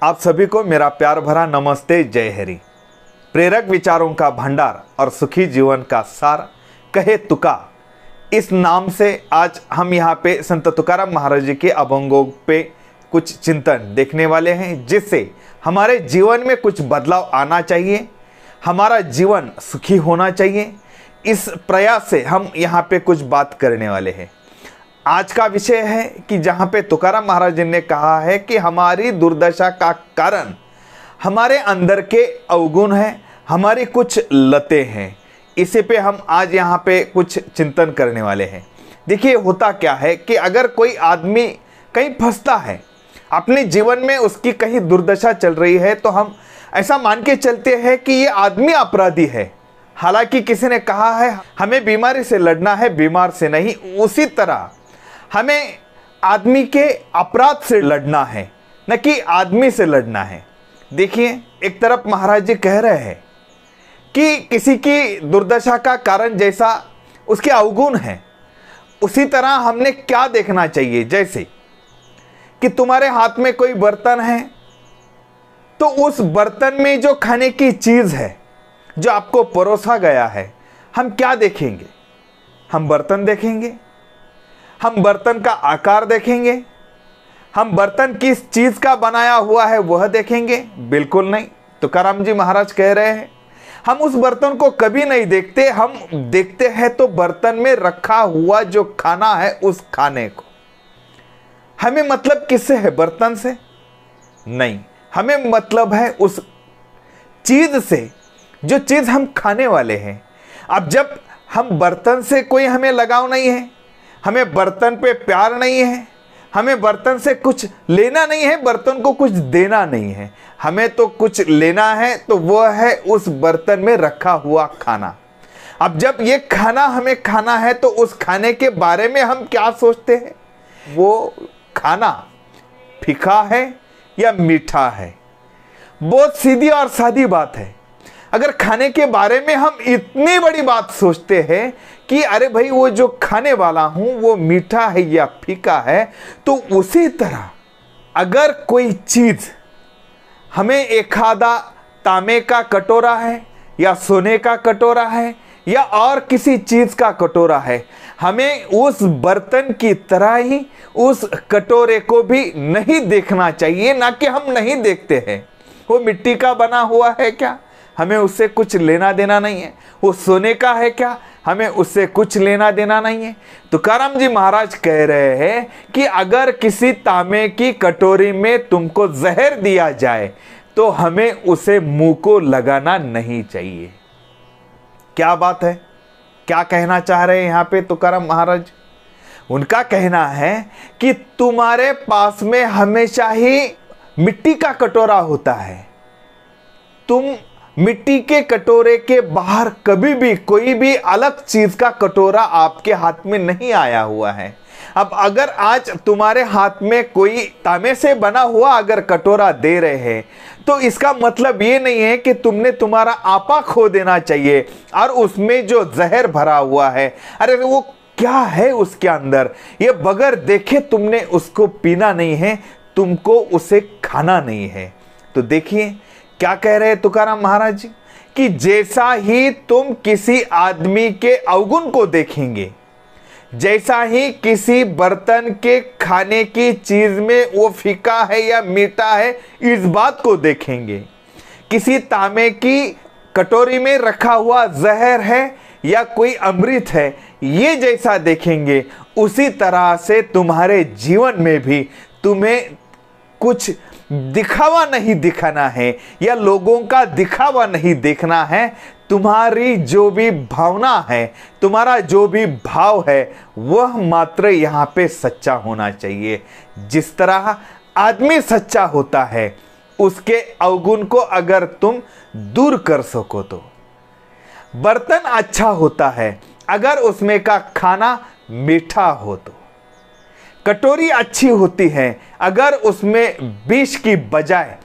आप सभी को मेरा प्यार भरा नमस्ते। जय हरि। प्रेरक विचारों का भंडार और सुखी जीवन का सार कहे तुका, इस नाम से आज हम यहाँ पे संत तुकाराम महाराज जी के अभंगों पे कुछ चिंतन देखने वाले हैं, जिससे हमारे जीवन में कुछ बदलाव आना चाहिए, हमारा जीवन सुखी होना चाहिए। इस प्रयास से हम यहाँ पे कुछ बात करने वाले हैं। आज का विषय है कि जहाँ पे तुकाराम महाराज जी ने कहा है कि हमारी दुर्दशा का कारण हमारे अंदर के अवगुण हैं, हमारी कुछ लतें हैं। इसी पे हम आज यहाँ पे कुछ चिंतन करने वाले हैं। देखिए, होता क्या है कि अगर कोई आदमी कहीं फंसता है, अपने जीवन में उसकी कहीं दुर्दशा चल रही है, तो हम ऐसा मान के चलते हैं कि ये आदमी अपराधी है। हालांकि किसी ने कहा है हमें बीमारी से लड़ना है, बीमार से नहीं। उसी तरह हमें आदमी के अपराध से लड़ना है, न कि आदमी से लड़ना है। देखिए, एक तरफ महाराज जी कह रहे हैं कि किसी की दुर्दशा का कारण जैसा उसके अवगुण है, उसी तरह हमने क्या देखना चाहिए। जैसे कि तुम्हारे हाथ में कोई बर्तन है, तो उस बर्तन में जो खाने की चीज़ है, जो आपको परोसा गया है, हम क्या देखेंगे? हम बर्तन देखेंगे, हम बर्तन का आकार देखेंगे, हम बर्तन किस चीज़ का बनाया हुआ है वह देखेंगे? बिल्कुल नहीं। तुकाराम जी महाराज कह रहे हैं हम उस बर्तन को कभी नहीं देखते। हम देखते हैं तो बर्तन में रखा हुआ जो खाना है, उस खाने को। हमें मतलब किससे है? बर्तन से नहीं, हमें मतलब है उस चीज़ से, जो चीज़ हम खाने वाले हैं। अब जब हम बर्तन से कोई हमें लगाव नहीं है, हमें बर्तन पे प्यार नहीं है, हमें बर्तन से कुछ लेना नहीं है, बर्तन को कुछ देना नहीं है, हमें तो कुछ लेना है, तो वह है उस बर्तन में रखा हुआ खाना। अब जब ये खाना हमें खाना है, तो उस खाने के बारे में हम क्या सोचते हैं? वो खाना फीका है या मीठा है? बहुत सीधी और सादी बात है। अगर खाने के बारे में हम इतनी बड़ी बात सोचते हैं कि अरे भाई, वो जो खाने वाला हूं वो मीठा है या फीका है, तो उसी तरह अगर कोई चीज हमें एक आधा तांबे का कटोरा है या सोने का कटोरा है या और किसी चीज का कटोरा है, हमें उस बर्तन की तरह ही उस कटोरे को भी नहीं देखना चाहिए। ना कि हम नहीं देखते हैं। वो मिट्टी का बना हुआ है क्या? हमें उससे कुछ लेना देना नहीं है। वो सोने का है क्या? हमें उससे कुछ लेना देना नहीं है। तुकाराम जी महाराज कह रहे हैं कि अगर किसी तांबे की कटोरी में तुमको जहर दिया जाए, तो हमें उसे मुंह को लगाना नहीं चाहिए। क्या बात है? क्या कहना चाह रहे हैं यहाँ पे तुकाराम महाराज? उनका कहना है कि तुम्हारे पास में हमेशा ही मिट्टी का कटोरा होता है। तुम मिट्टी के कटोरे के बाहर कभी भी कोई भी अलग चीज का कटोरा आपके हाथ में नहीं आया हुआ है। अब अगर आज तुम्हारे हाथ में कोई तांबे से बना हुआ अगर कटोरा दे रहे हैं, तो इसका मतलब ये नहीं है कि तुमने तुम्हारा आपा खो देना चाहिए और उसमें जो जहर भरा हुआ है, अरे वो क्या है उसके अंदर, ये बगैर देखे तुमने उसको पीना नहीं है, तुमको उसे खाना नहीं है। तो देखिए क्या कह रहे हैं तुकाराम महाराज जी कि जैसा ही तुम किसी आदमी के अवगुण को देखेंगे, जैसा ही किसी बर्तन के खाने की चीज में वो फीका है या मीठा है इस बात को देखेंगे, किसी तांबे की कटोरी में रखा हुआ जहर है या कोई अमृत है, ये जैसा देखेंगे, उसी तरह से तुम्हारे जीवन में भी तुम्हें कुछ दिखावा नहीं दिखाना है या लोगों का दिखावा नहीं देखना है। तुम्हारी जो भी भावना है, तुम्हारा जो भी भाव है, वह मात्र यहाँ पे सच्चा होना चाहिए। जिस तरह आदमी सच्चा होता है, उसके अवगुण को अगर तुम दूर कर सको तो। बर्तन अच्छा होता है अगर उसमें का खाना मीठा हो तो। कटोरी अच्छी होती है अगर उसमें विष की बजाय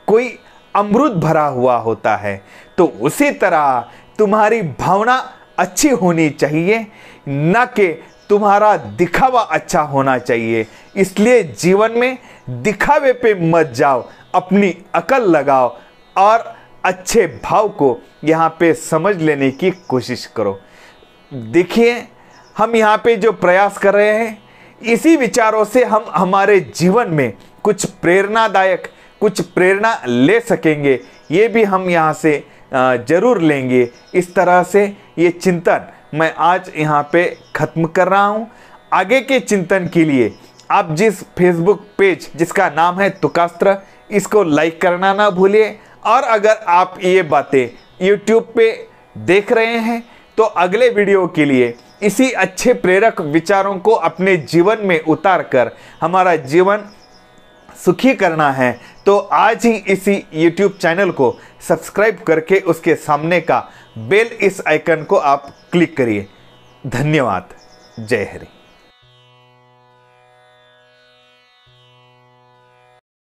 कोई अमृत भरा हुआ होता है। तो उसी तरह तुम्हारी भावना अच्छी होनी चाहिए, न कि तुम्हारा दिखावा अच्छा होना चाहिए। इसलिए जीवन में दिखावे पे मत जाओ, अपनी अकल लगाओ और अच्छे भाव को यहाँ पे समझ लेने की कोशिश करो। देखिए, हम यहाँ पे जो प्रयास कर रहे हैं, इसी विचारों से हम हमारे जीवन में कुछ प्रेरणादायक, कुछ प्रेरणा ले सकेंगे, ये भी हम यहाँ से ज़रूर लेंगे। इस तरह से ये चिंतन मैं आज यहाँ पे ख़त्म कर रहा हूँ। आगे के चिंतन के लिए आप जिस फेसबुक पेज जिसका नाम है तुकास्त्र, इसको लाइक करना ना भूलिए। और अगर आप ये बातें यूट्यूब पे देख रहे हैं तो अगले वीडियो के लिए इसी अच्छे प्रेरक विचारों को अपने जीवन में उतार कर हमारा जीवन सुखी करना है, तो आज ही इसी YouTube चैनल को सब्सक्राइब करके उसके सामने का बेल इस आइकन को आप क्लिक करिए। धन्यवाद। जय हरि।